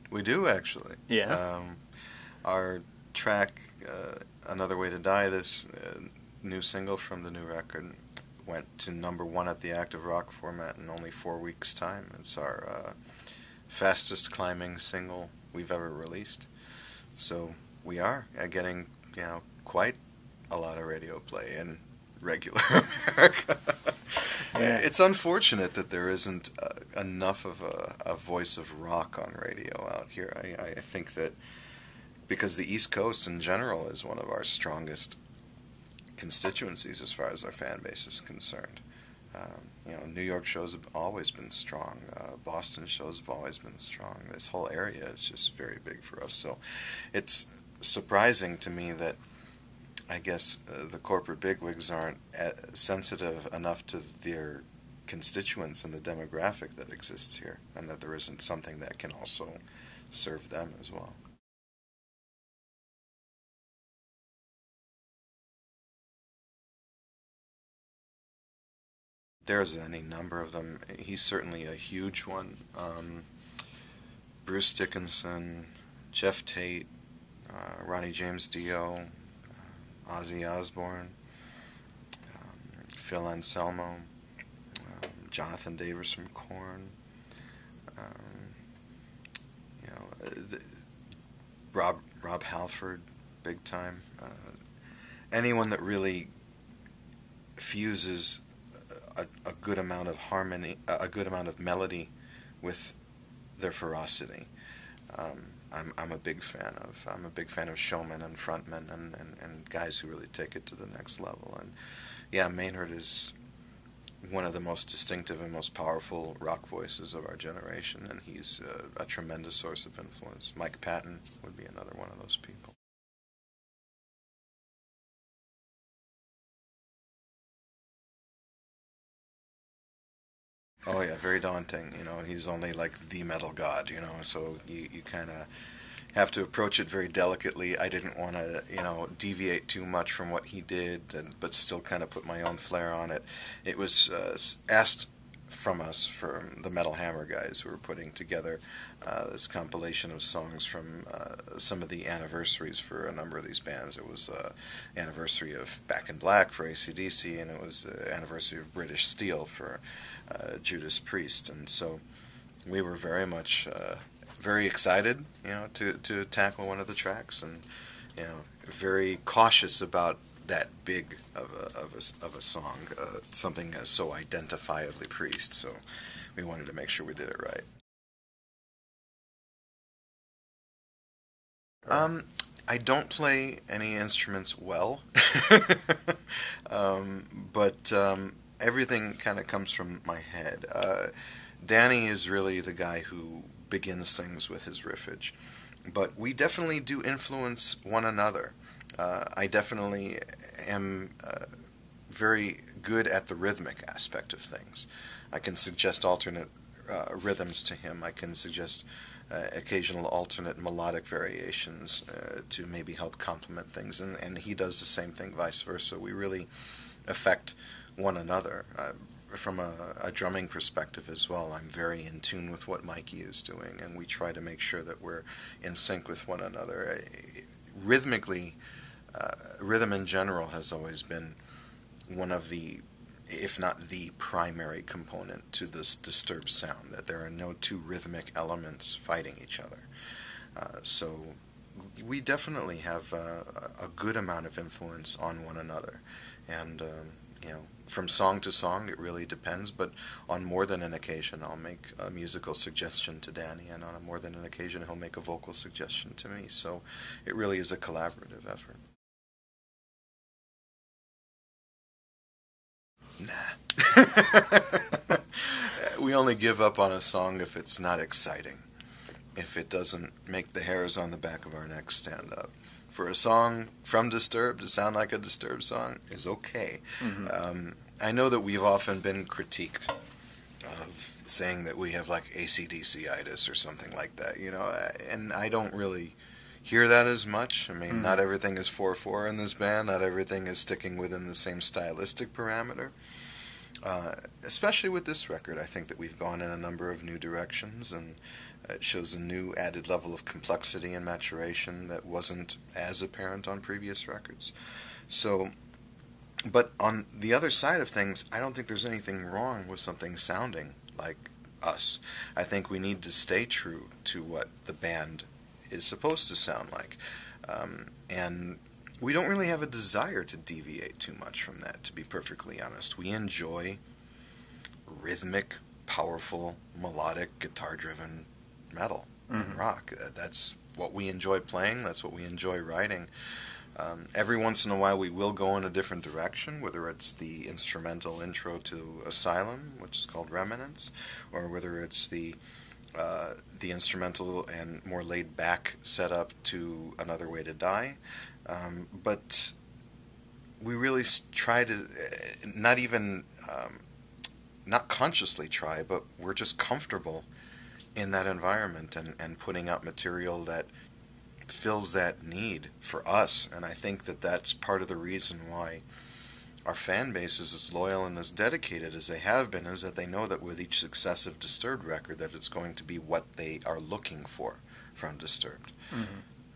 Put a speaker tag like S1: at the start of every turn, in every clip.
S1: We do, actually.
S2: Yeah.
S1: Our track, Another Way to Die, this new single from the new record, went to #1 at the active rock format in only 4 weeks' time. It's our fastest climbing single we've ever released. So we are getting, quite a lot of radio play in regular America.
S2: Yeah.
S1: It's unfortunate that there isn't enough of a voice of rock on radio out here. I think that because the East Coast in general is one of our strongest constituencies as far as our fan base is concerned. New York shows have always been strong. Boston shows have always been strong. This whole area is just very big for us. So it's surprising to me that I guess the corporate bigwigs aren't sensitive enough to their constituents and the demographic that exists here, and that there isn't something that can also serve them as well. There's any number of them. He's certainly a huge one. Bruce Dickinson, Jeff Tate, Ronnie James Dio, Ozzy Osbourne, Phil Anselmo, Jonathan Davis from Korn, um, Rob Halford, big time. Anyone that really fuses a good amount of harmony, a good amount of melody with their ferocity. I'm a big fan of. I'm a big fan of showmen and frontmen and guys who really take it to the next level. And yeah, Maynard is one of the most distinctive and most powerful rock voices of our generation, and he's a tremendous source of influence. Mike Patton would be another one of those people. Oh yeah, very daunting. He's only like the metal god. So you kind of have to approach it very delicately. I didn't want to, deviate too much from what he did, but still kind of put my own flair on it. It was asked from us, from the Metal Hammer guys who were putting together this compilation of songs from some of the anniversaries for a number of these bands. It was anniversary of Back in Black for AC/DC, and it was anniversary of British Steel for Judas Priest. And so we were very much very excited, to tackle one of the tracks, and very cautious about that big of a song, something as so identifiably Priest. So we wanted to make sure we did it right. I don't play any instruments well, but everything kind of comes from my head. Danny is really the guy who begins things with his riffage, but we definitely do influence one another. I definitely am very good at the rhythmic aspect of things. I can suggest alternate rhythms to him. I can suggest occasional alternate melodic variations to maybe help complement things, and he does the same thing, vice versa. We really affect one another. From a drumming perspective as well, I'm very in tune with what Mikey is doing, and we try to make sure that we're in sync with one another. Rhythmically, rhythm in general has always been one of the, if not the primary component to this disturbed sound, that there are no two rhythmic elements fighting each other. So we definitely have a good amount of influence on one another, and from song to song it really depends, but on more than an occasion I'll make a musical suggestion to Danny, and on more than an occasion he'll make a vocal suggestion to me. So it really is a collaborative effort. Nah. We only give up on a song if it's not exciting, if it doesn't make the hairs on the back of our necks stand up. For a song from Disturbed to sound like a Disturbed song is okay. I know that we've often been critiqued of saying that we have like ACDC-itis or something like that, and I don't really hear that as much. I mean, not everything is 4/4 in this band, not everything is sticking within the same stylistic parameter. Especially with this record, I think that we've gone in a number of new directions, and it shows a new added level of complexity and maturation that wasn't as apparent on previous records. So, but on the other side of things, I don't think there's anything wrong with something sounding like us. I think we need to stay true to what the band is supposed to sound like. And we don't really have a desire to deviate too much from that, to be perfectly honest. We enjoy rhythmic, powerful, melodic, guitar-driven metal and rock. That's what we enjoy playing. That's what we enjoy writing. Every once in a while we will go in a different direction, whether it's the instrumental intro to Asylum, which is called Remnants, or whether it's the instrumental and more laid-back setup to Another Way to Die. But we really try to, not even, not consciously try, but we're just comfortable in that environment and putting out material that fills that need for us. And I think that that's part of the reason why our fan base is as loyal and as dedicated as they have been, is that they know that with each successive Disturbed record that it's going to be what they are looking for from Disturbed.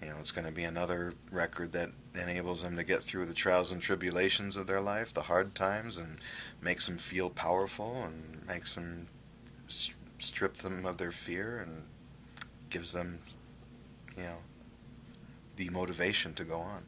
S1: You know, it's going to be another record that enables them to get through the trials and tribulations of their life, the hard times, and makes them feel powerful and makes them strip them of their fear and gives them, you know, the motivation to go on.